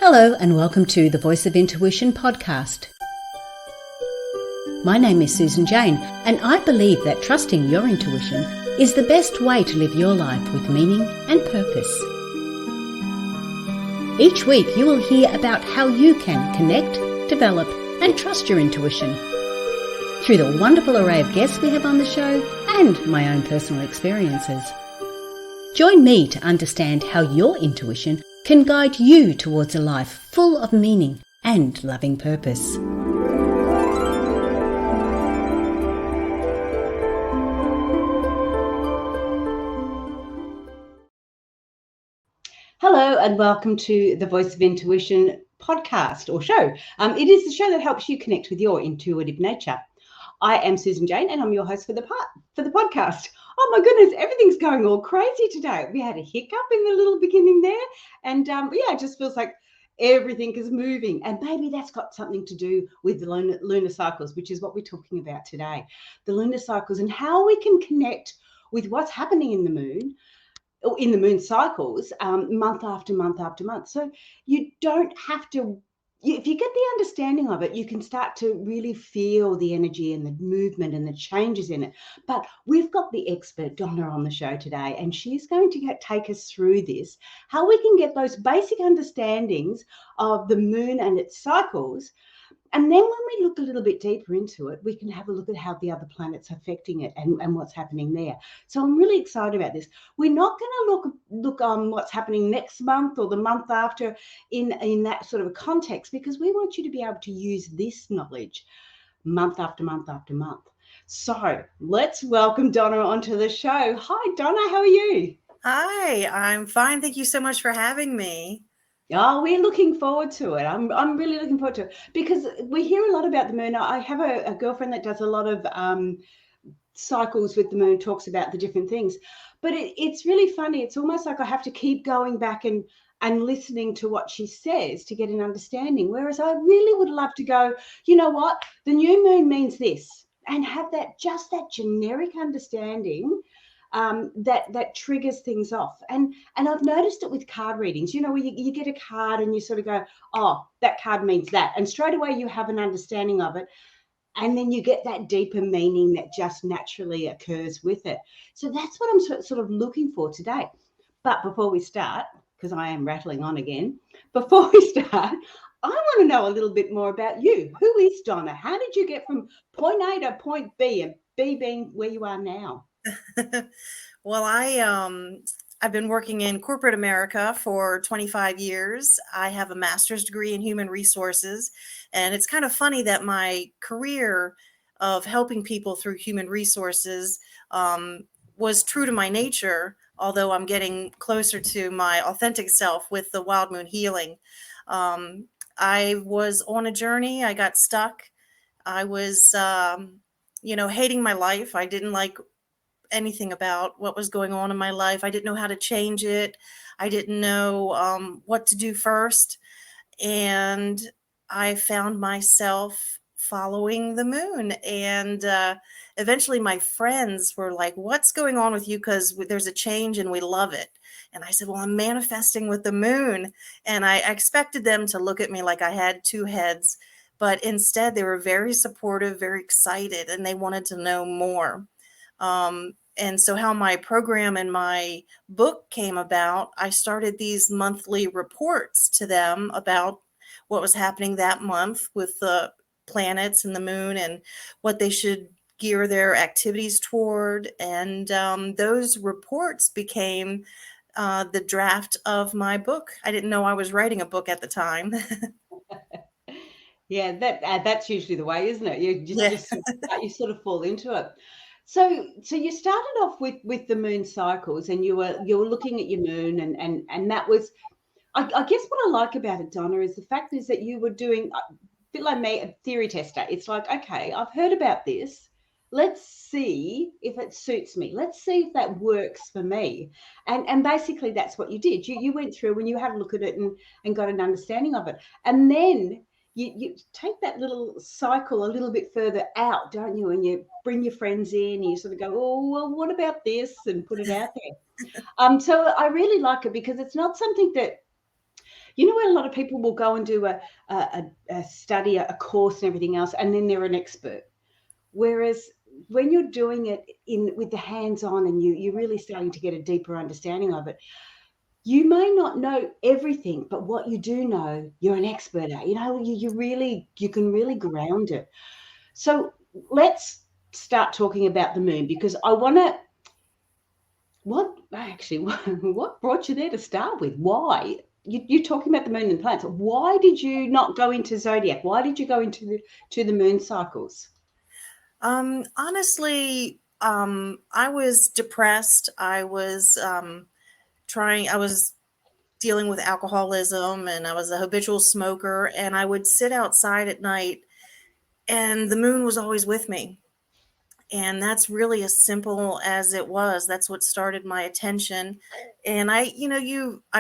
Hello and welcome to the Voice of Intuition podcast. My name is Susan Jane and I believe that trusting your intuition is the best way to live your life with meaning and purpose. Each week you will hear about how you can connect, develop and trust your intuition through the wonderful array of guests we have on the show and my own personal experiences. Join me to understand how your intuition can guide you towards a life full of meaning and loving purpose. Hello and welcome to the Voice of Intuition podcast or show. It is the show that helps you connect with your intuitive nature. I am Susan Jane and I'm your host for the podcast. Oh my goodness, everything's going all crazy today. We had a hiccup in the little beginning there and it just feels like everything is moving, and maybe that's got something to do with the lunar cycles, which is what we're talking about today. The lunar cycles and how we can connect with what's happening in the moon cycles, month after month after month. So you don't have to, if you get the understanding of it, you can start to really feel the energy and the movement and the changes in it. But we've got the expert Donna on the show today, and she's going to take us through this, how we can get those basic understandings of the moon and its cycles. And then when we look a little bit deeper into it, we can have a look at how the other planets are affecting it and what's happening there. So I'm really excited about this. We're not going to look on what's happening next month or the month after in that sort of a context, because we want you to be able to use this knowledge month after month after month. So let's welcome Donna onto the show. Hi, Donna. How are you? Hi, I'm fine. Thank you so much for having me. Oh, we're looking forward to it. I'm really looking forward to it because we hear a lot about the moon. I have a girlfriend that does a lot of cycles with the moon, talks about the different things. But it's really funny. It's almost like I have to keep going back and listening to what she says to get an understanding. Whereas I really would love to go, you know what? The new moon means this, and have that generic understanding that triggers things off. And I've noticed it with card readings, where you get a card and you sort of go, oh, that card means that. And straight away you have an understanding of it. And then you get that deeper meaning that just naturally occurs with it. So that's what I'm sort of looking for today. But before we start, because I am rattling on again, before we start, I want to know a little bit more about you. Who is Donna? How did you get from point A to point B, and B being where you are now? Well, I've been working in corporate America for 25 years. I have a master's degree in human resources, and it's kind of funny that my career of helping people through human resources was true to my nature, although I'm getting closer to my authentic self with the Wild Moon Healing. I was on a journey. I got stuck. I was, hating my life. I didn't like anything about what was going on in my life. I didn't know how to change it. I didn't know what to do first. And I found myself following the moon. And eventually my friends were like, what's going on with you? Because there's a change and we love it. And I said, well, I'm manifesting with the moon. And I expected them to look at me like I had two heads. But instead, they were very supportive, very excited, and they wanted to know more. And so how my program and my book came about, I started these monthly reports to them about what was happening that month with the planets and the moon and what they should gear their activities toward. And those reports became the draft of my book. I didn't know I was writing a book at the time. Yeah, that's usually the way, isn't it? You sort of fall into it. So you started off with the moon cycles, and you were looking at your moon, and that was, I guess what I like about it, Donna, is the fact is that you were doing a bit like me, a theory tester. It's like, okay, I've heard about this. Let's see if it suits me. Let's see if that works for me. And basically that's what you did. You went through and you had a look at it and got an understanding of it. And then you take that little cycle a little bit further out, don't you? And you bring your friends in and you sort of go, oh, well, what about this? And put it out there. So I really like it because it's not something that You know, where a lot of people will go and do a study, a course and everything else, and then they're an expert. Whereas when you're doing it with the hands-on and you're really starting to get a deeper understanding of it, you may not know everything, but what you do know, you're an expert at. You know, you can really ground it. So let's start talking about the moon, because I want to. What brought you there to start with? Why? You're talking about the moon and the planets. Why did you not go into zodiac? Why did you go into the moon cycles? Honestly, I was depressed. I was I was dealing with alcoholism, and I was a habitual smoker, and I would sit outside at night and the moon was always with me. And that's really as simple as it was. That's what started my attention. And I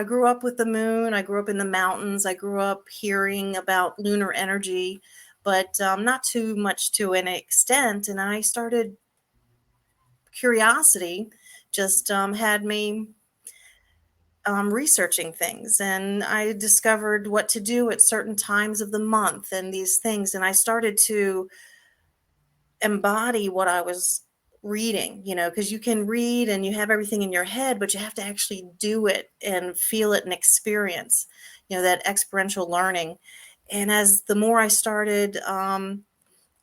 grew up with the moon. I grew up in the mountains. I grew up hearing about lunar energy, but not too much to an extent. And I started curiosity, just had me researching things, and I discovered what to do at certain times of the month and these things. And I started to embody what I was reading, because you can read and you have everything in your head, but you have to actually do it and feel it and experience, that experiential learning. And as the more I started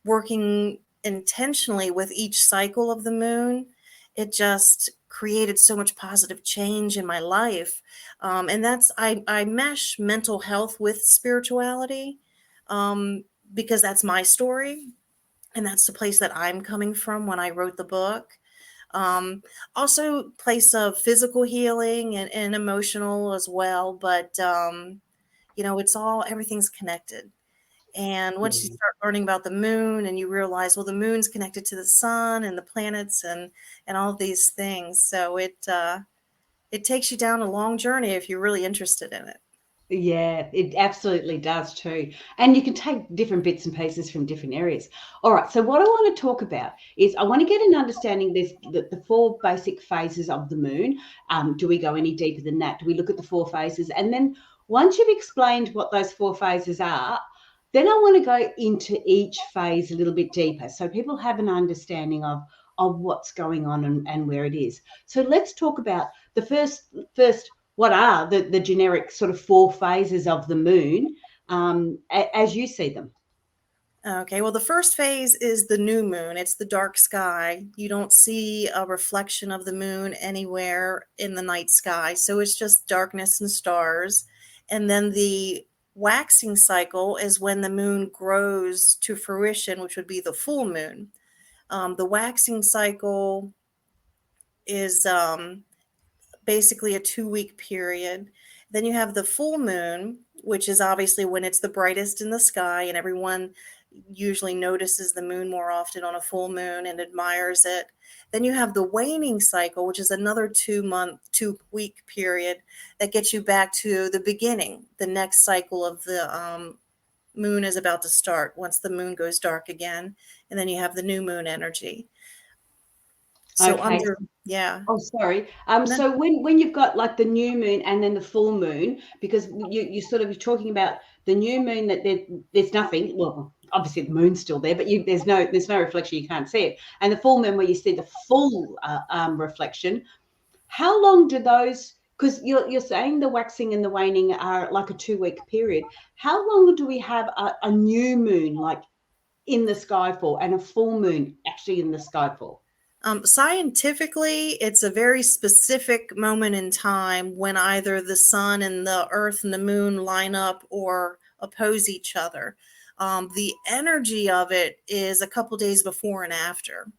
working intentionally with each cycle of the moon, it just created so much positive change in my life. And I mesh mental health with spirituality, because that's my story. And that's the place that I'm coming from when I wrote the book. Also place of physical healing and emotional as well. But, everything's connected. And once you start learning about the moon and you realize, well, the moon's connected to the sun and the planets and all of these things. So it takes you down a long journey if you're really interested in it. Yeah, it absolutely does too. And you can take different bits and pieces from different areas. All right. So what I want to talk about is I want to get an understanding the four basic phases of the moon. Do we go any deeper than that? Do we look at the four phases? And then once you've explained what those four phases are, then I want to go into each phase a little bit deeper so people have an understanding of what's going on and where it is. So let's talk about the first what are the generic sort of four phases of the moon as you see them? Okay, well, the first phase is the new moon. It's the dark sky. You don't see a reflection of the moon anywhere in the night sky. So it's just darkness and stars. And then the waxing cycle is when the moon grows to fruition, which would be the full moon. The waxing cycle is basically a 2-week period. Then you have the full moon, which is obviously when it's the brightest in the sky, and everyone usually notices the moon more often on a full moon and admires it. Then you have the waning cycle, which is another 2-week period that gets you back to the beginning. The next cycle of the moon is about to start once the moon goes dark again. And then you have the new moon energy. So Okay. Yeah. Oh, sorry. So when you've got like the new moon and then the full moon, because you sort of talking about the new moon that there's nothing. Well, obviously the moon's still there, but there's no reflection. You can't see it. And the full moon where you see the full reflection. How long do those? Because you're saying the waxing and the waning are like a 2-week period. How long do we have a new moon like in the sky for and a full moon actually in the sky for? Scientifically, it's a very specific moment in time when either the sun and the earth and the moon line up or oppose each other. The energy of it is a couple days before and after.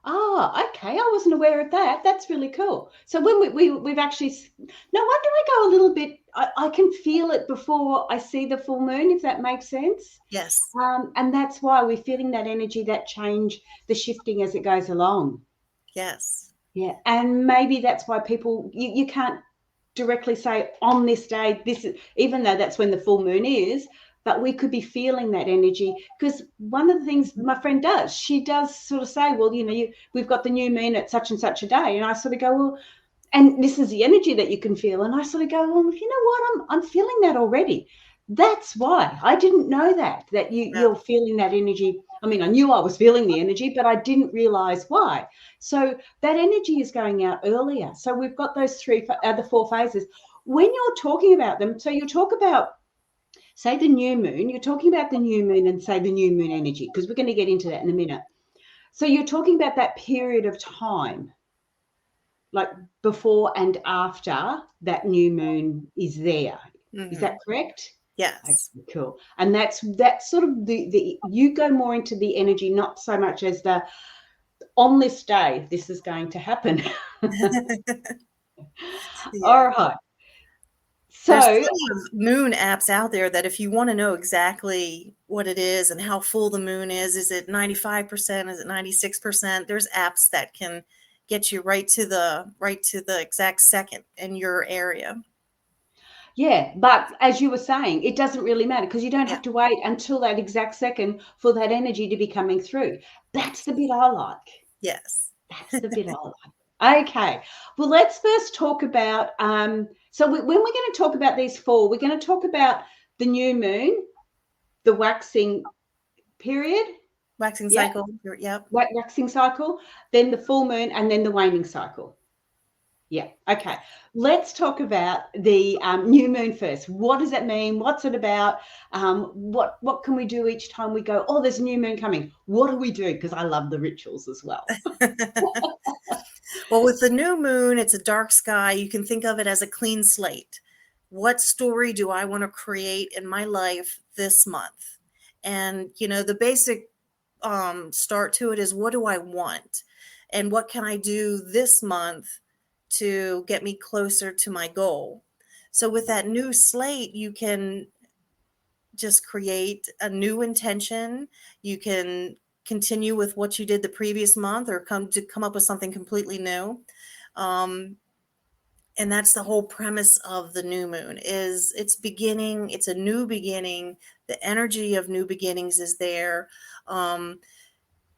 Oh, okay. I wasn't aware of that. That's really cool. So when we've actually, no wonder I go a little bit, I can feel it before I see the full moon, if that makes sense. Yes. And that's why we're feeling that energy, that change, the shifting as it goes along. Yes. Yeah. And maybe that's why people, you can't directly say on this day, this is, even though that's when the full moon is, but we could be feeling that energy. Because one of the things my friend does, she does sort of say, well, we've got the new moon at such and such a day. And I sort of go, well, And this is the energy that you can feel. And I sort of go, well, you know what? I'm feeling that already. That's why I didn't know that you're feeling that energy. I mean, I knew I was feeling the energy, but I didn't realize why. So that energy is going out earlier. So we've got those the 4 phases. When you're talking about them, so you talk about, say, the new moon, you're talking about the new moon and say the new moon energy, because we're going to get into that in a minute. So you're talking about that period of time, like before and after that new moon is there. Mm-hmm. Is that correct? Yes. Okay, cool. And that's sort of the you go more into the energy, not so much as the on this day this is going to happen. All right. So there's plenty of moon apps out there that if you want to know exactly what it is and how full the moon is it 95%, is it 96%? There's apps that can get you right to the exact second in your area. Yeah, but as you were saying, it doesn't really matter because you don't have to wait until that exact second for that energy to be coming through. That's the bit I like. Yes. That's the bit I like. Okay. Well, let's first talk about, so when we're going to talk about these 4, we're going to talk about the new moon, the waxing period. Waxing cycle. Yep. Waxing cycle, then the full moon, and then the waning cycle. Yeah. Okay. Let's talk about the new moon first. What does that mean? What's it about? What can we do each time we go, oh, there's a new moon coming? What do we do? Because I love the rituals as well. Well, with the new moon, it's a dark sky. You can think of it as a clean slate. What story do I want to create in my life this month? And, the basic start to it is, what do I want? And what can I do this month to get me closer to my goal? So with that new slate, you can just create a new intention. You can continue with what you did the previous month or come up with something completely new. And that's the whole premise of the new moon is it's a new beginning. The energy of new beginnings is there.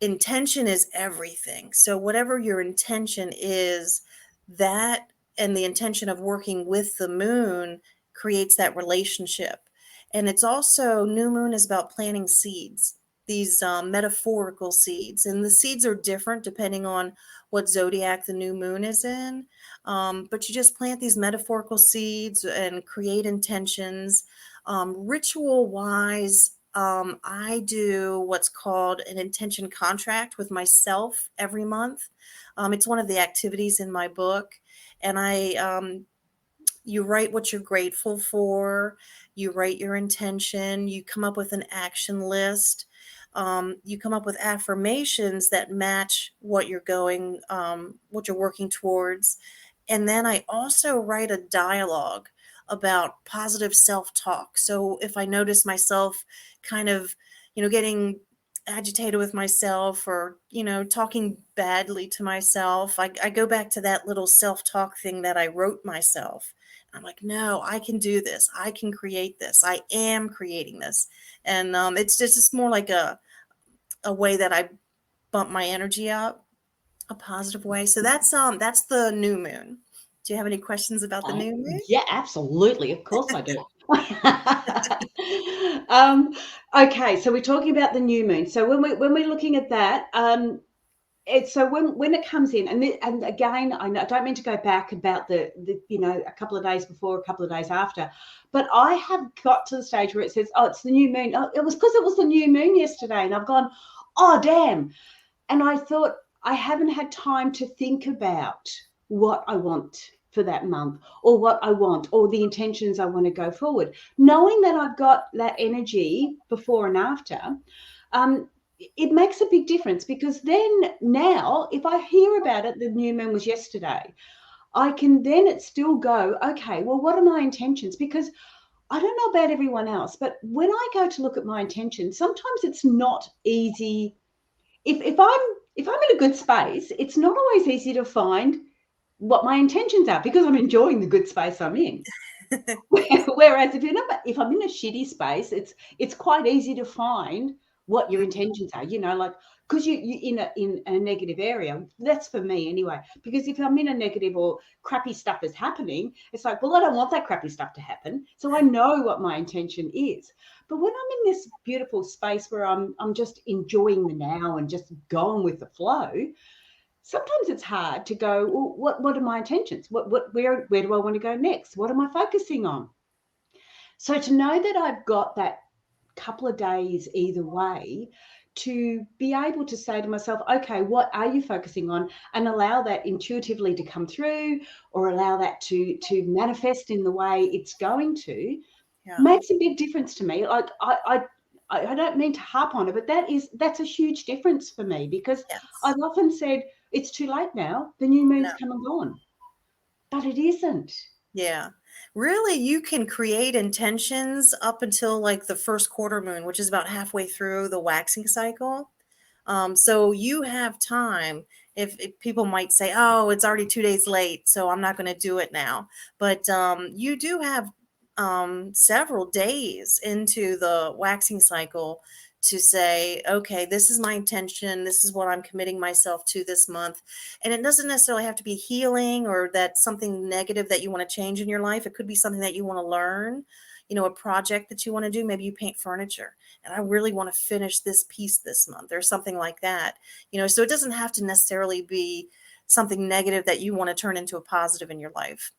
Intention is everything. So whatever your intention is, that and the intention of working with the moon creates that relationship. And it's also, new moon is about planting seeds, these metaphorical seeds. And the seeds are different depending on what zodiac the new moon is in. But you just plant these metaphorical seeds and create intentions. Ritual-wise, I do what's called an intention contract with myself every month. It's one of the activities in my book. And you write what you're grateful for, you write your intention, you come up with an action list, you come up with affirmations that match what you're working towards. And then I also write a dialogue about positive self-talk. So if I notice myself kind of, getting agitated with myself or, talking badly to myself, I go back to that little self-talk thing that I wrote myself. I'm like, no, I can do this. I can create this. I am creating this. And it's just more like a way that I bump my energy up, a positive way. So that's the new moon. Do you have any questions about the new moon? Yeah, absolutely. Of course I do. Okay, so we're talking about the new moon. So when we're looking at that, so when it comes in, and again, I don't mean to go back about the a couple of days before, a couple of days after, but I have got to the stage where it says, oh, it's the new moon. Oh, it was because it was the new moon yesterday, and I've gone, oh damn, and I thought I haven't had time to think about what I want for that month or what I want or the intentions I want to go forward. Knowing that I've got that energy before and after, it makes a big difference because then now if I hear about it, the new moon was yesterday, I can then still go, okay, well, what are my intentions? Because I don't know about everyone else, but when I go to look at my intentions, sometimes it's not easy. If I'm in a good space, it's not always easy to find what my intentions are because I'm enjoying the good space I'm in. Whereas if I'm in a shitty space, it's quite easy to find what your intentions are, like, because you in a negative area. That's for me anyway, because if I'm in a negative or crappy stuff is happening, it's like, well, I don't want that crappy stuff to happen, so I know what my intention is. But when I'm in this beautiful space where I'm just enjoying the now and just going with the flow, sometimes it's hard to go, well, what are my intentions? Where do I want to go next? What am I focusing on? So to know that I've got that couple of days either way, to be able to say to myself, okay, what are you focusing on, and allow that intuitively to come through, or allow that to manifest in the way it's going to, makes a big difference to me. Like I don't mean to harp on it, but that's a huge difference for me, because I've often said it's too late now. The new moon's come and gone, but it isn't. Yeah. Really, you can create intentions up until like the first quarter moon, which is about halfway through the waxing cycle. So you have time. If people might say, oh, it's already 2 days late, so I'm not going to do it now. But you do have several days into the waxing cycle to say, okay, this is my intention. This is what I'm committing myself to this month. And it doesn't necessarily have to be healing or that something negative that you want to change in your life. It could be something that you want to learn, a project that you want to do. Maybe you paint furniture and I really want to finish this piece this month or something like that. So it doesn't have to necessarily be something negative that you want to turn into a positive in your life.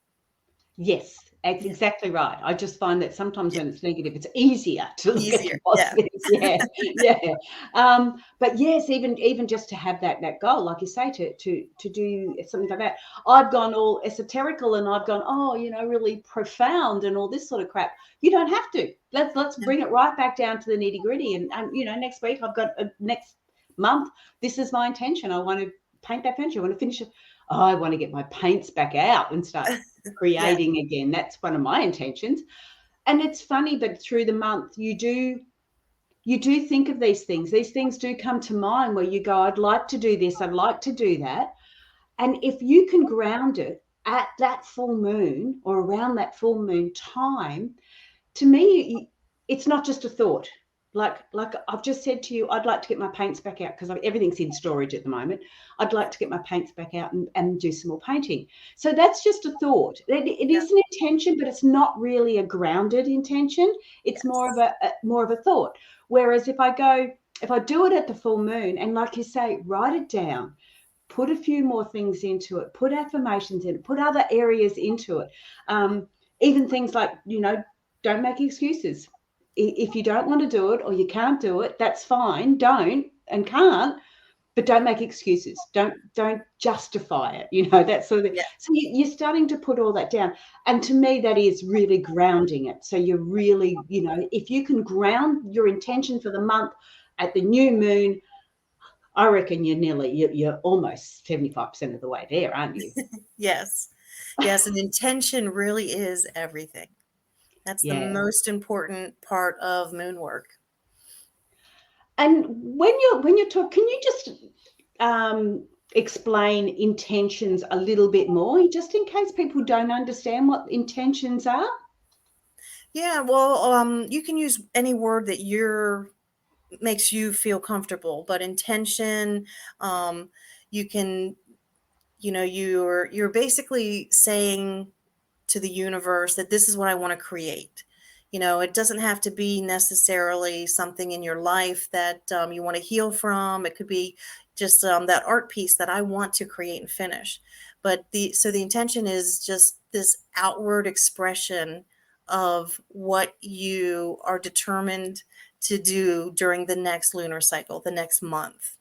Yes, that's exactly right. I just find that sometimes when it's negative, it's easier to look at the positives. Yeah. But yes, even just to have that goal, like you say, to do something like that. I've gone all esoterical and I've gone, really profound and all this sort of crap. You don't have to. Let's bring it right back down to the nitty gritty. And next week I've got next month. This is my intention. I want to paint that furniture. I want to finish it. I want to get my paints back out and start creating again. That's one of my intentions. And it's funny, but through the month, you do think of these things. These things do come to mind where you go, I'd like to do this. I'd like to do that. And if you can ground it at that full moon or around that full moon time, to me, it's not just a thought. Like I've just said to you, I'd like to get my paints back out because everything's in storage at the moment. I'd like to get my paints back out and do some more painting. So that's just a thought. It is an intention, but it's not really a grounded intention. It's more of a thought. Whereas if I do it at the full moon, and like you say, write it down, put a few more things into it, put affirmations in it, put other areas into it. Even things like, don't make excuses. If you don't want to do it or you can't do it, that's fine. Don't and can't, but don't make excuses. Don't justify it. That sort of thing. So you're starting to put all that down. And to me, that is really grounding it. So you're really, if you can ground your intention for the month at the new moon, I reckon you're almost 75% of the way there, aren't you? Yes. An intention really is everything. That's the most important part of moon work. And when you're talking, can you just explain intentions a little bit more, just in case people don't understand what intentions are? Yeah, well, you can use any word that makes you feel comfortable, but intention, you can, you're basically saying to the universe that this is what I want to create. It doesn't have to be necessarily something in your life that you want to heal from. It could be just that art piece that I want to create and finish. But the intention is just this outward expression of what you are determined to do during the next lunar cycle, the next month.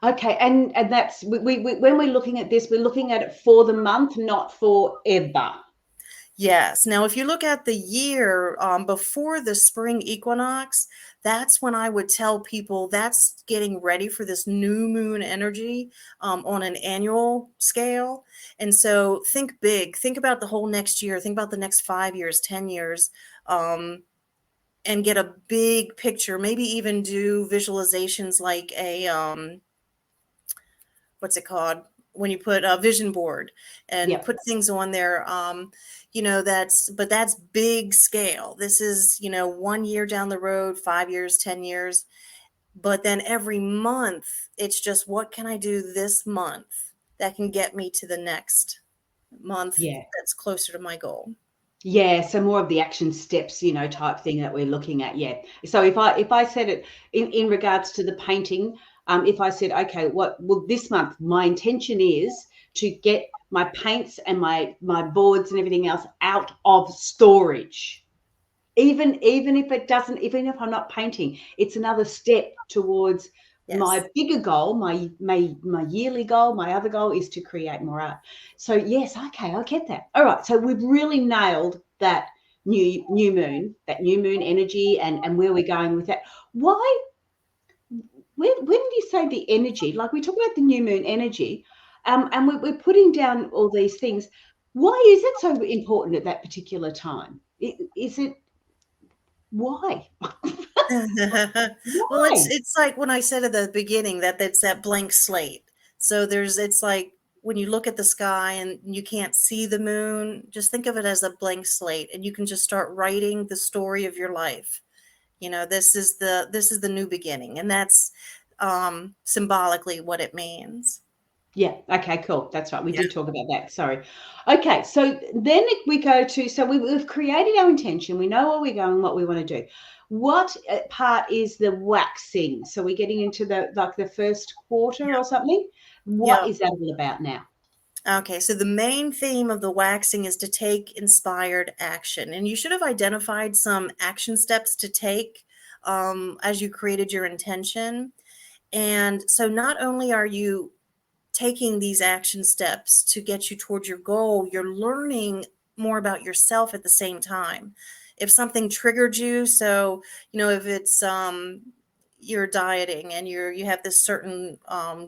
Okay, and that's we when we're looking at this, we're looking at it for the month, not forever. Yes. Now, if you look at the year before the spring equinox, that's when I would tell people that's getting ready for this new moon energy on an annual scale. And so think big, think about the whole next year, think about the next 5 years, 10 years, and get a big picture, maybe even do visualizations like what's it called? when you put a vision board and Yep. put things on there, that's big scale. This is, 1 year down the road, 5 years, 10 years. But then every month, it's just, what can I do this month that can get me to the next month Yeah. that's closer to my goal? Yeah, so more of the action steps, type thing that we're looking at. Yeah. So if I said it in regards to the painting, if I said, okay, this month my intention is to get my paints and my boards and everything else out of storage. Even if it doesn't, even if I'm not painting, it's another step towards my Yes. bigger goal, my yearly goal. My other goal is to create more art. So yes, okay, I get that. All right, so we've really nailed that new moon, energy, and where we're going with that. Why? When you say the energy, like we talk about the new moon energy, and we're putting down all these things. Why is it so important at that particular time? Is it why? Well, it's Why? it's like when I said at the beginning that it's that blank slate. So it's like when you look at the sky and you can't see the moon, just think of it as a blank slate, and you can just start writing the story of your life. This is the new beginning, and that's symbolically what it means. Yeah. Okay, cool. That's right. We Yeah. did talk about that. Sorry. Okay. So then we go to, so we've created our intention. We know where we're going, what we want to do. What part is the waxing? So we're getting into the first quarter or something. What Yeah. is that all about now? Okay, so the main theme of the waxing is to take inspired action. And you should have identified some action steps to take as you created your intention. And so not only are you taking these action steps to get you towards your goal, you're learning more about yourself at the same time. If something triggered you, so, if it's you're dieting and you have this certain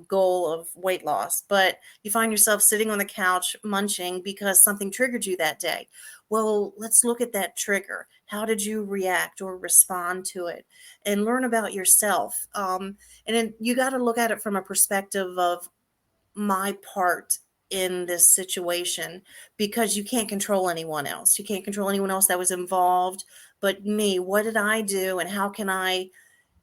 goal of weight loss, but you find yourself sitting on the couch munching because something triggered you that day. Well, let's look at that trigger. How did you react or respond to it, and learn about yourself? And then you got to look at it from a perspective of my part in this situation, because you can't control anyone else. You can't control anyone else that was involved, but me. What did I do, and how can I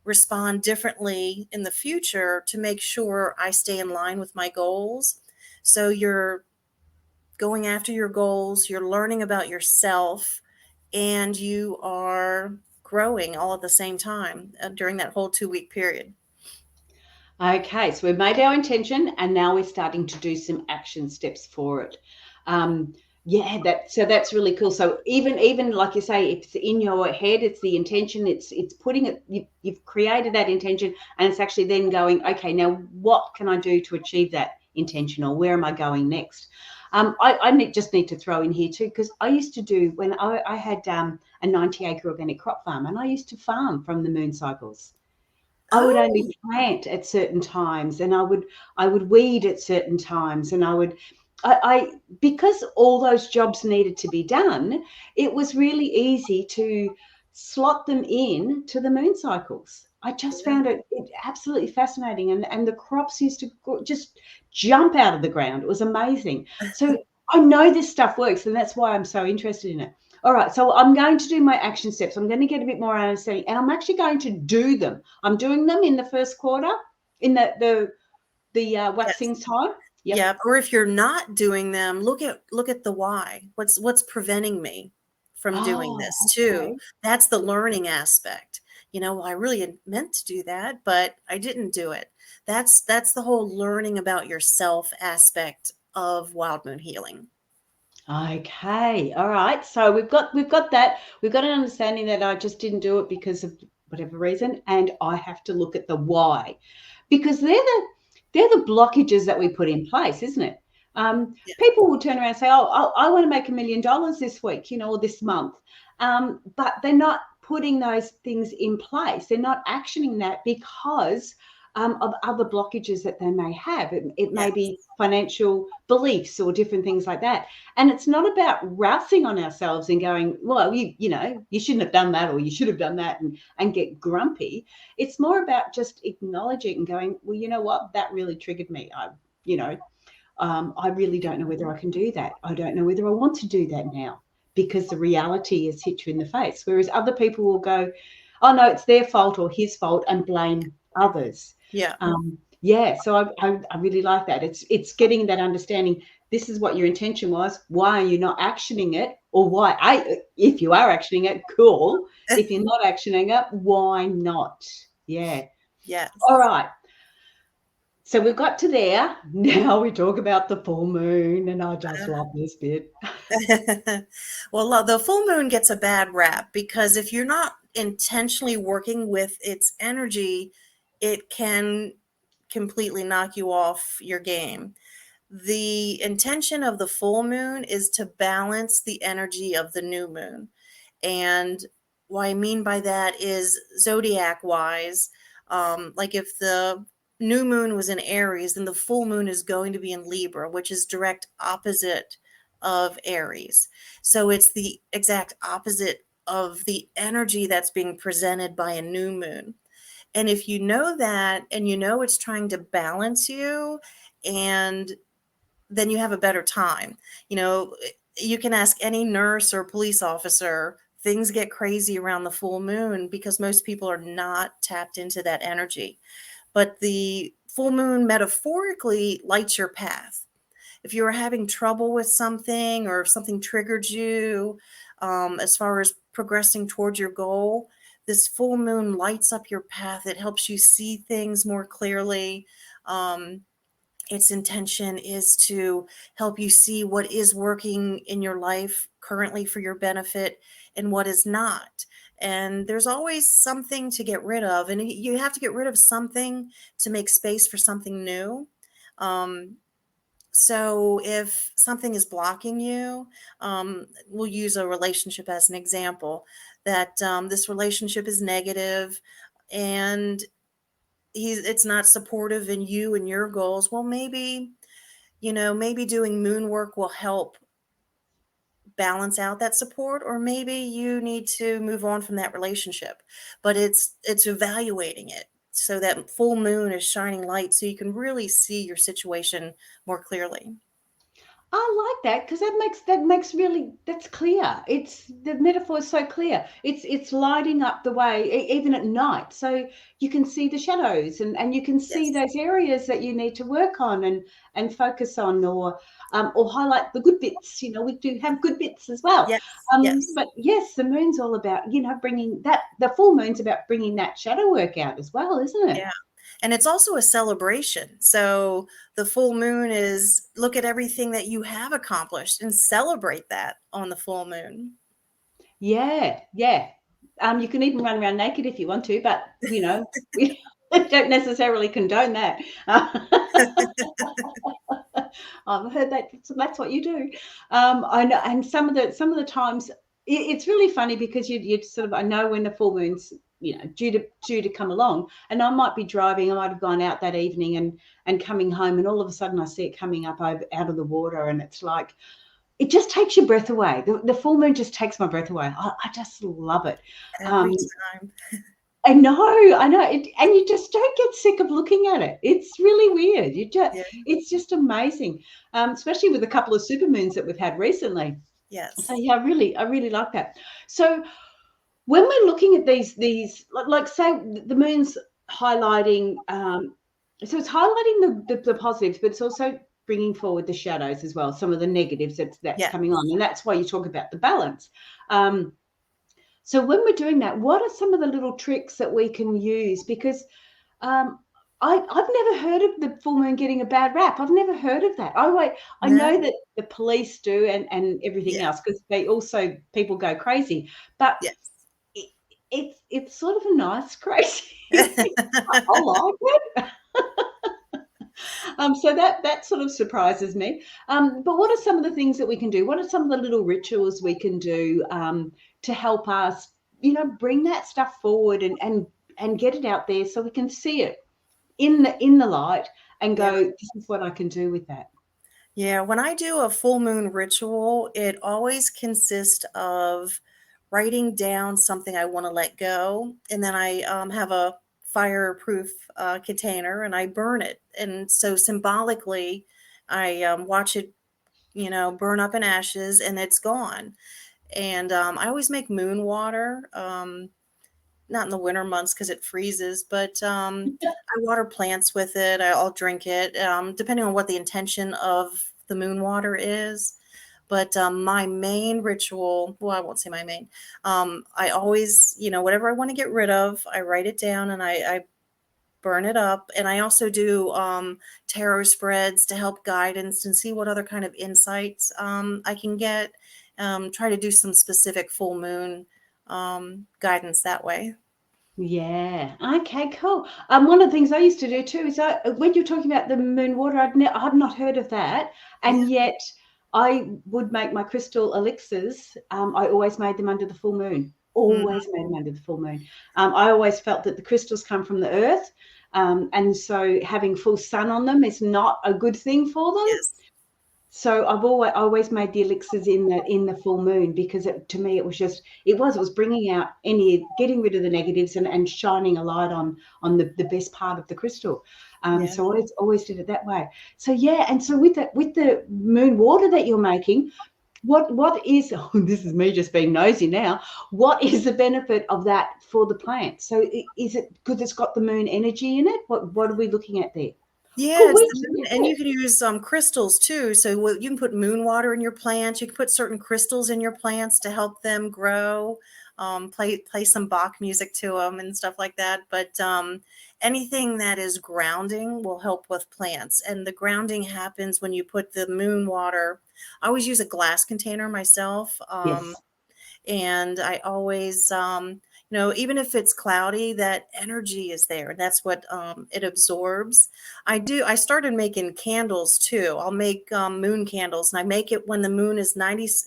respond differently in the future to make sure I stay in line with my goals? So you're going after your goals, you're learning about yourself, and you are growing all at the same time during that whole 2-week period. Okay, so we've made our intention, and now we're starting to do some action steps for it. Yeah, that's really cool. So even like you say, if it's in your head, it's the intention. It's putting it. You've created that intention, and it's actually then going, okay, now what can I do to achieve that intention, or where am I going next? I just need to throw in here too, because I used to do, when I had a 90-acre organic crop farm, and I used to farm from the moon cycles. I would only plant at certain times, and I would weed at certain times, and I because all those jobs needed to be done, it was really easy to slot them in to the moon cycles. I just found it absolutely fascinating, and the crops used to just jump out of the ground. It was amazing. So I know this stuff works, and that's why I'm so interested in it. All right, so I'm going to do my action steps. I'm going to get a bit more understanding, and I'm actually going to do them. I'm doing them in the first quarter, in the waxing time. Yep. Yeah, or if you're not doing them, look at the why. What's preventing me from doing Oh, this okay. too? That's the learning aspect. I really had meant to do that, but I didn't do it. That's the whole learning about yourself aspect of wild moon healing. Okay. All right. So we've got that. We've got an understanding that I just didn't do it because of whatever reason, and I have to look at the why, because they're the blockages that we put in place, isn't it? People will turn around and say, "Oh, I want to make $1 million this week, or this month," but they're not putting those things in place. They're not actioning that because of other blockages that they may have. It may be financial beliefs or different things like that. And it's not about rousing on ourselves and going, well, you shouldn't have done that, or you should have done that, and get grumpy. It's more about just acknowledging and going, well, you know what, that really triggered me. I really don't know whether I can do that. I don't know whether I want to do that now, because the reality has hit you in the face. Whereas other people will go, oh no, it's their fault or his fault, and blame others. Yeah. So I really like that. It's getting that understanding. This is what your intention was. Why are you not actioning it? Or if you are actioning it, cool. If you're not actioning it, why not? Yeah. Yes. All right. So we've got to there. Now we talk about the full moon, and I just love this bit. Well, the full moon gets a bad rap because if you're not intentionally working with its energy, it can completely knock you off your game. The intention of the full moon is to balance the energy of the new moon. And what I mean by that is zodiac wise, like if the new moon was in Aries, then the full moon is going to be in Libra, which is direct opposite of Aries. So it's the exact opposite of the energy that's being presented by a new moon. And if you know that and you know it's trying to balance you, and then you have a better time. You know, you can ask any nurse or police officer, things get crazy around the full moon because most people are not tapped into that energy. But the full moon metaphorically lights your path. If you were having trouble with something or if something triggered you, as far as progressing towards your goal, this full moon lights up your path. It helps you see things more clearly. Its intention is to help you see what is working in your life currently for your benefit and what is not. And there's always something to get rid of, and you have to get rid of something to make space for something new. So if something is blocking you, we'll use a relationship as an example, that this relationship is negative and it's not supportive in you and your goals. Well, maybe, maybe doing moon work will help balance out that support, or maybe you need to move on from that relationship. But it's evaluating it so that full moon is shining light so you can really see your situation more clearly. I like that, because that's clear. It's the metaphor is so clear. It's lighting up the way, even at night, so you can see the shadows, and you can see Yes. those areas that you need to work on and focus on, or highlight the good bits. We do have good bits as well. Yes. Yes. But yes, the moon's all about bringing that. The full moon's about bringing that shadow work out as well, isn't it? Yeah. And it's also a celebration. So the full moon is look at everything that you have accomplished and celebrate that on the full moon. Yeah, yeah. You can even run around naked if you want to, but we don't necessarily condone that. I've heard that that's what you do. I know, and some of the times it's really funny because you sort of, I know when the full moon's due to come along, and I might be driving. I might have gone out that evening and coming home, and all of a sudden I see it coming up out of the water, and it's like, it just takes your breath away. The full moon just takes my breath away. I just love it. Every time. I know, and you just don't get sick of looking at it. It's really weird. Yeah. It's just amazing, especially with a couple of supermoons that we've had recently. Yes. So yeah, I really like that. So when we're looking at these, like say the moon's highlighting, so it's highlighting the positives, but it's also bringing forward the shadows as well, some of the negatives that's Yeah. coming on, and that's why you talk about the balance. So when we're doing that, what are some of the little tricks that we can use? Because I've never heard of the full moon getting a bad rap. I've never heard of that. I know that the police do and everything else, because people go crazy, but Yes. it's sort of a nice crazy. I like it. So that sort of surprises me. But what are some of the things that we can do? What are some of the little rituals we can do to help us, bring that stuff forward and get it out there so we can see it in the light and go, this is what I can do with that. Yeah, when I do a full moon ritual, it always consists of writing down something I want to let go, and then I have a fireproof container and I burn it. And so symbolically, I watch it, burn up in ashes, and it's gone. And I always make moon water. Not in the winter months because it freezes, but I water plants with it. I'll drink it, depending on what the intention of the moon water is. But my main ritual, well, I won't say my main. I always, whatever I want to get rid of, I write it down and I burn it up. And I also do tarot spreads to help guidance and see what other kind of insights I can get. Try to do some specific full moon guidance that way. Yeah. Okay, cool. One of the things I used to do too is when you're talking about the moon water, I've not heard of that. And yet I would make my crystal elixirs. I always made them under the full moon. Always made them under the full moon. I always felt that the crystals come from the earth. And so having full sun on them is not a good thing for them. Yes. So I've always made the elixirs in the full moon, because to me it was bringing out getting rid of the negatives and shining a light on the best part of the crystal. So I always did it that way. So yeah, and so with the moon water that you're making, what is this is me just being nosy now. What is the benefit of that for the plant? So is it because it's got the moon energy in it? What are we looking at there? Yeah, and you can use crystals too. So you can put moon water in your plants. You can put certain crystals in your plants to help them grow. Play some Bach music to them and stuff like that. But anything that is grounding will help with plants. And the grounding happens when you put the moon water. I always use a glass container myself. Yes. And I always, even if it's cloudy, that energy is there. And that's what it absorbs. I started making candles too. I'll make moon candles, and I make it when the moon is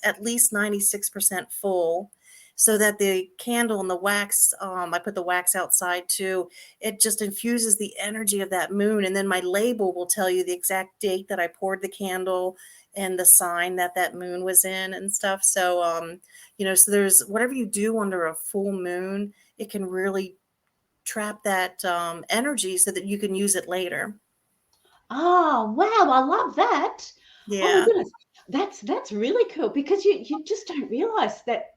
at least 96% full, so that the candle and the wax, I put the wax outside too. It just infuses the energy of that moon. And then my label will tell you the exact date that I poured the candle and the sign that moon was in and stuff. So, so there's whatever you do under a full moon, it can really trap that energy so that you can use it later. Oh, wow. I love that. Yeah. Oh my goodness. That's really cool, because you just don't realize that,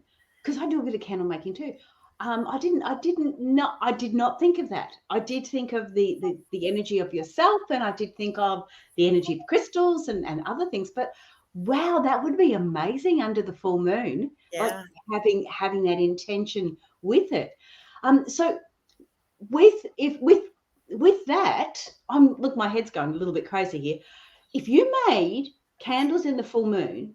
because I do a bit of candle making too. I did not think of that. I did think of the energy of yourself, and I did think of the energy of crystals and other things. But wow, that would be amazing under the full moon. Yeah. Like having that intention with it. So with that, look, my head's going a little bit crazy here. If you made candles in the full moon,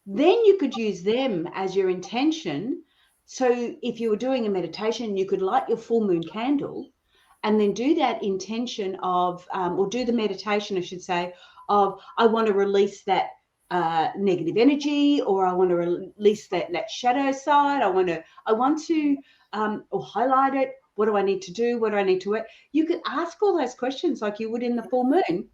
then you could use them as your intention. So if you were doing a meditation, you could light your full moon candle and then do that intention of, or do the meditation, I should say, of, I want to release that negative energy, or I want to release that shadow side. I want to or highlight it. What do I need to do? What do I need to work? You could ask all those questions like you would in the full moon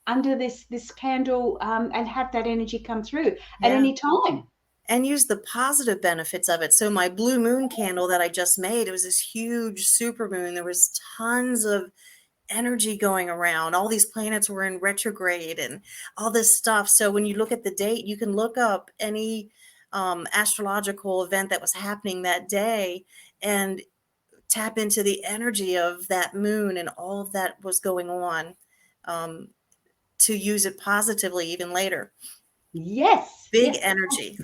under this candle, and have that energy come through at any time. And use the positive benefits of it. So my blue moon candle that I just made, it was this huge super moon. There was tons of energy going around. All these planets were in retrograde and all this stuff. So when you look at the date, you can look up any astrological event that was happening that day and tap into the energy of that moon and all of that was going on, to use it positively even later. Yes. Big energy.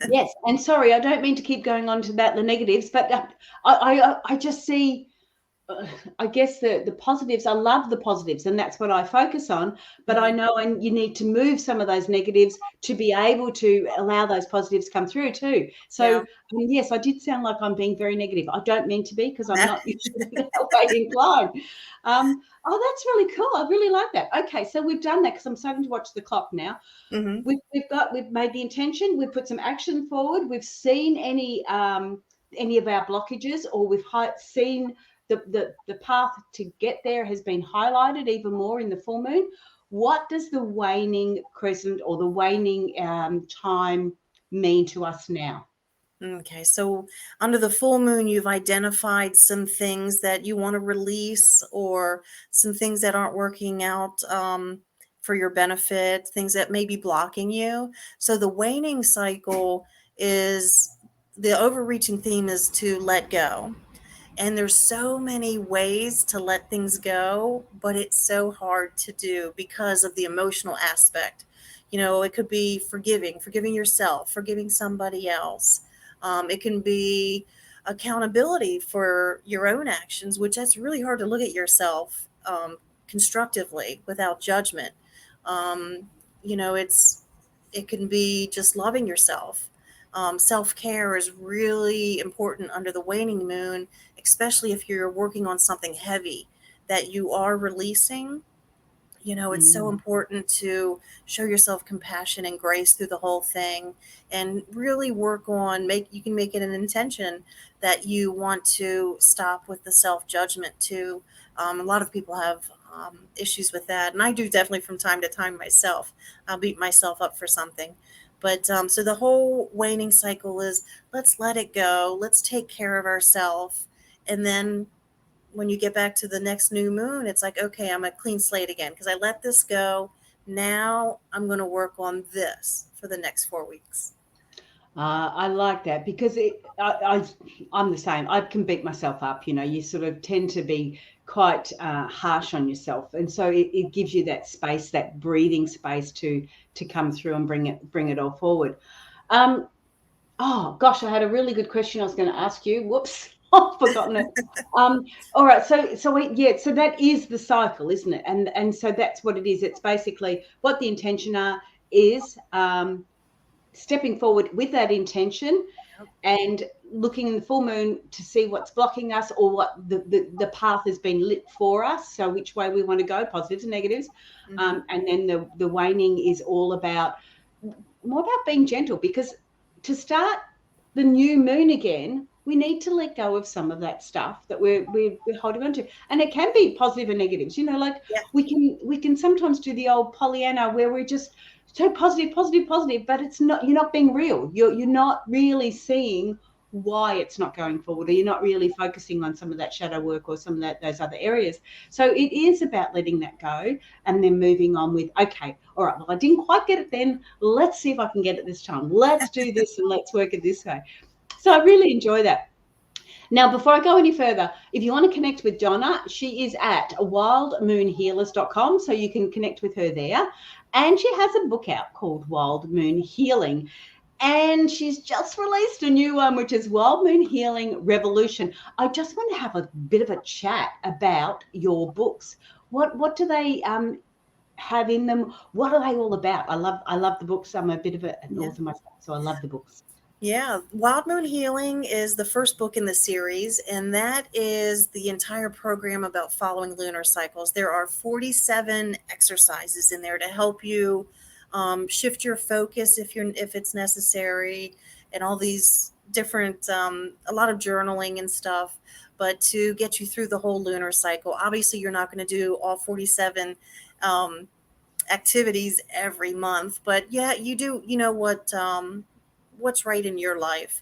Yes. And sorry, I don't mean to keep going on to about the negatives, but I just see, I guess the positives. I love the positives, and that's what I focus on. But I know, and you need to move some of those negatives to be able to allow those positives come through too. So yes, I did sound like I'm being very negative. I don't mean to be, because I'm not usually that way inclined. That's really cool. I really like that. Okay, so we've done that, because I'm starting to watch the clock now. Mm-hmm. We've made the intention. We've put some action forward. We've seen any of our blockages, or we've seen the path to get there has been highlighted even more in the full moon. What does the waning crescent or the waning time mean to us now? Okay, so under the full moon, you've identified some things that you want to release, or some things that aren't working out for your benefit, things that may be blocking you. So the waning cycle is, the overreaching theme is to let go. And there's so many ways to let things go, but it's so hard to do because of the emotional aspect. It could be forgiving yourself, forgiving somebody else. It can be accountability for your own actions, which that's really hard to look at yourself constructively without judgment. Um, it can be just loving yourself. Self-care is really important under the waning moon, especially if you're working on something heavy that you are releasing. It's so important to show yourself compassion and grace through the whole thing, and really work on, you can make it an intention that you want to stop with the self-judgment too. A lot of people have issues with that, and I do definitely from time to time myself. I'll beat myself up for something. But so the whole waning cycle is, let's let it go. Let's take care of ourselves. And then when you get back to the next new moon, it's like, okay, I'm a clean slate again because I let this go. Now I'm going to work on this for the next 4 weeks. I like that because I'm the same. I can beat myself up. You sort of tend to be quite harsh on yourself, and so it gives you that space, that breathing space to come through and bring it all forward. Oh gosh, I had a really good question I was going to ask you. Whoops. I've forgotten it. All right. So that is the cycle, isn't it? And so that's what it is. It's basically what the intention is, stepping forward with that intention and looking in the full moon to see what's blocking us or what the path has been lit for us. So which way we want to go, positives and negatives. And then the waning is all about more about being gentle, because to start the new moon again, we need to let go of some of that stuff that we're holding on to, and it can be positive and negatives. We can sometimes do the old Pollyanna where we're just so positive, but it's not. You're not being real. You're not really seeing why it's not going forward, or you're not really focusing on some of that shadow work or some of those other areas. So it is about letting that go and then moving on with, okay, all right, well, I didn't quite get it then. Let's see if I can get it this time. Let's do this and let's work it this way. So I really enjoy that. Now, before I go any further, if you want to connect with Donna, she is at wildmoonhealers.com, so you can connect with her there. And she has a book out called Wild Moon Healing. And she's just released a new one, which is Wild Moon Healing Revolution. I just want to have a bit of a chat about your books. What do they have in them? What are they all about? I love the books. I'm a bit of an author myself, so I love the books. Yeah, Wild Moon Healing is the first book in the series, and that is the entire program about following lunar cycles. There are 47 exercises in there to help you shift your focus if it's necessary, and all these different, a lot of journaling and stuff, but to get you through the whole lunar cycle. Obviously, you're not going to do all 47 activities every month, but yeah, you do, what's right in your life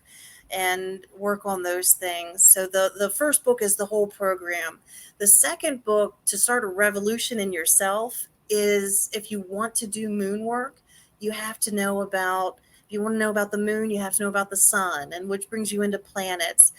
and work on those things. So the first book is the whole program. The second book, To Start a Revolution in Yourself, is if you want to do moon work, you have to know about, if you want to know about the moon, you have to know about the sun, and which brings you into planets.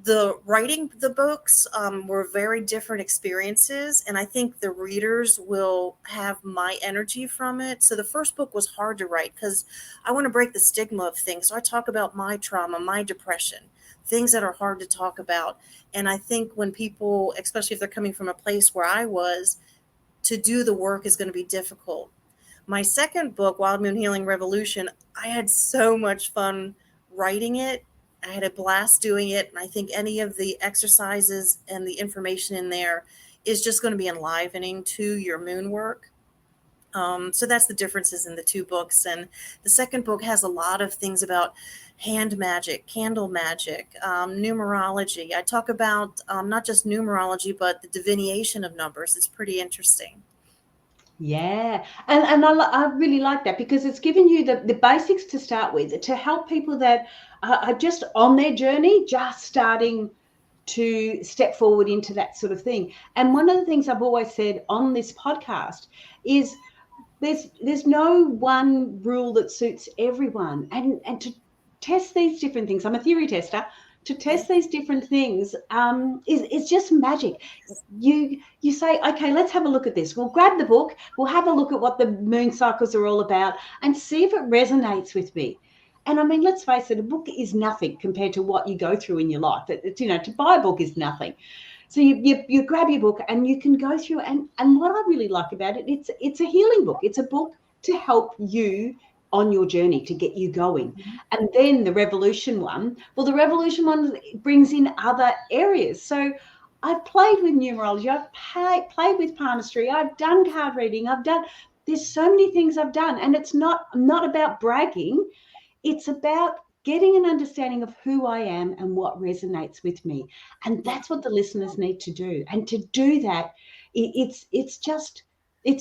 The writing the books were very different experiences, and I think the readers will have my energy from it. So the first book was hard to write because I want to break the stigma of things. So I talk about my trauma, my depression, things that are hard to talk about. And I think when people, especially if they're coming from a place where I was, to do the work is going to be difficult. My second book, Wild Moon Healing Revolution, I had so much fun writing it. I had a blast doing it. And I think any of the exercises and the information in there is just going to be enlivening to your moon work. So that's the differences in the two books. And the second book has a lot of things about hand magic, candle magic, numerology. I talk about not just numerology, but the divination of numbers. It's pretty interesting. Yeah, and I really like that because it's given you the basics to start with, to help people that are just on their journey, just starting to step forward into that sort of thing. And one of the things I've always said on this podcast is there's no one rule that suits everyone, and to test these different things. I'm a theory tester. To test these different things is just magic. You say, okay, let's have a look at this. We'll grab the book. We'll have a look at what the moon cycles are all about and see if it resonates with me. And I mean, let's face it, a book is nothing compared to what you go through in your life. To buy a book is nothing. So you grab your book and you can go through, and what I really like about it, it's a healing book. It's a book to help you on your journey, to get you going. And then the revolution one, the revolution one brings in other areas. So I've played with numerology, I've played with palmistry, I've done card reading, there's so many things I've done. And it's not about bragging. It's about getting an understanding of who I am and what resonates with me. And that's what the listeners need to do. And to do that, it's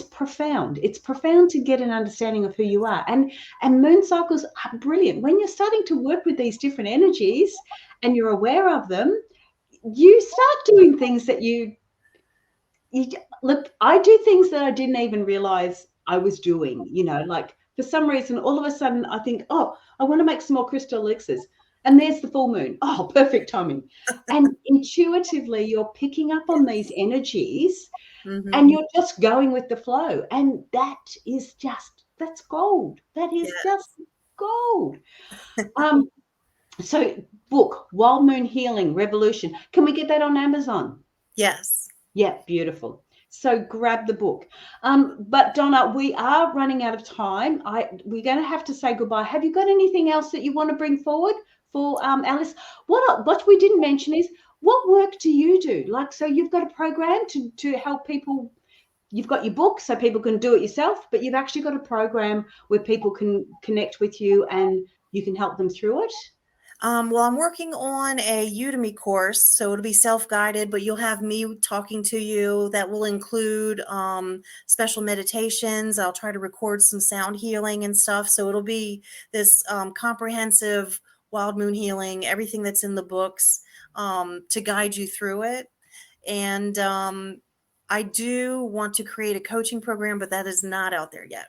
profound. It's profound to get an understanding of who you are. And moon cycles are brilliant. When you're starting to work with these different energies and you're aware of them, you start doing things that you look, I do things that I didn't even realize I was doing, like for some reason, all of a sudden I think, oh, I want to make some more crystal elixirs. And there's the full moon. Oh, perfect timing. And intuitively, you're picking up on these energies and you're just going with the flow. And that's gold. That is just gold. So book, Wild Moon Healing Revolution. Can we get that on Amazon? Yes. Yeah, beautiful. So grab the book. But Donna, we are running out of time. We're going to have to say goodbye. Have you got anything else that you want to bring forward for Alice? What we didn't mention is, what work do you do? Like, so you've got a program to help people. You've got your book so people can do it yourself, but you've actually got a program where people can connect with you and you can help them through it. Well, I'm working on a Udemy course, so it'll be self-guided, but you'll have me talking to you. That will include special meditations. I'll try to record some sound healing and stuff. So it'll be this comprehensive wild moon healing, everything that's in the books, to guide you through it. And I do want to create a coaching program, but that is not out there yet.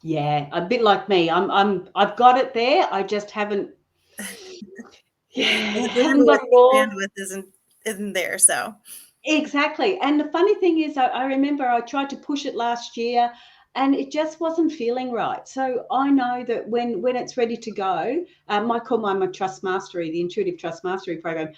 Yeah, a bit like me. I've got it there. I just haven't. Haven't got the bandwidth isn't there. So exactly. And the funny thing is, I remember I tried to push it last year and it just wasn't feeling right. So I know that when it's ready to go, I call mine my Trust Mastery, the Intuitive Trust Mastery program.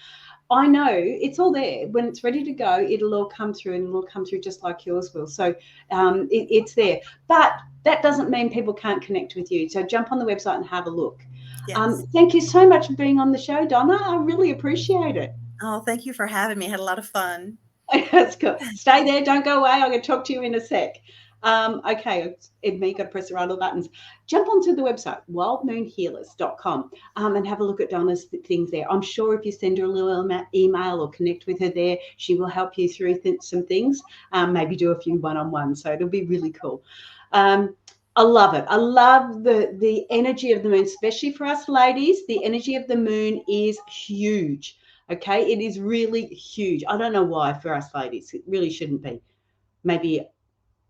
I know it's all there. When it's ready to go, it'll all come through, and it'll come through just like yours will. So it's there. But that doesn't mean people can't connect with you. So jump on the website and have a look. Yes. Thank you so much for being on the show, Donna. I really appreciate it. Oh, thank you for having me. I had a lot of fun. That's good. Stay there. Don't go away. I'm going to talk to you in a sec. Okay, me got to press the right little buttons. Jump onto the website, wildmoonhealers.com, and have a look at Donna's things there. I'm sure if you send her a little email or connect with her there, she will help you through some things, maybe do a few one-on-ones. So it'll be really cool. I love it. I love the energy of the moon, especially for us ladies. The energy of the moon is huge. Okay, it is really huge. I don't know why for us ladies. It really shouldn't be. Maybe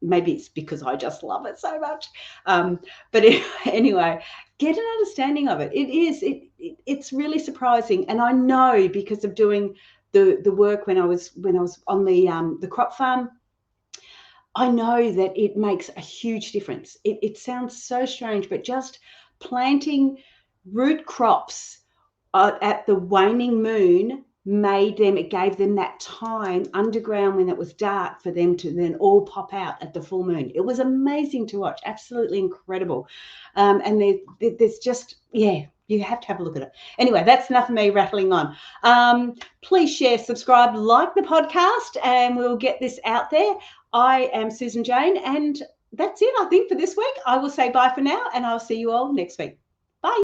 it's because I just love it so much. But anyway, get an understanding of it. It's really surprising. And I know because of doing the work when I was on the crop farm, I know that it makes a huge difference. It sounds so strange, but just planting root crops at the waning moon it gave them that time underground when it was dark for them to then all pop out at the full moon. It was amazing to watch, absolutely incredible. And there's just, you have to have a look at it. Anyway, that's enough of me rattling on. Please share, subscribe, like the podcast, and we'll get this out there. I am Susan Jane, and that's it, I think, for this week. I will say bye for now, and I'll see you all next week. Bye.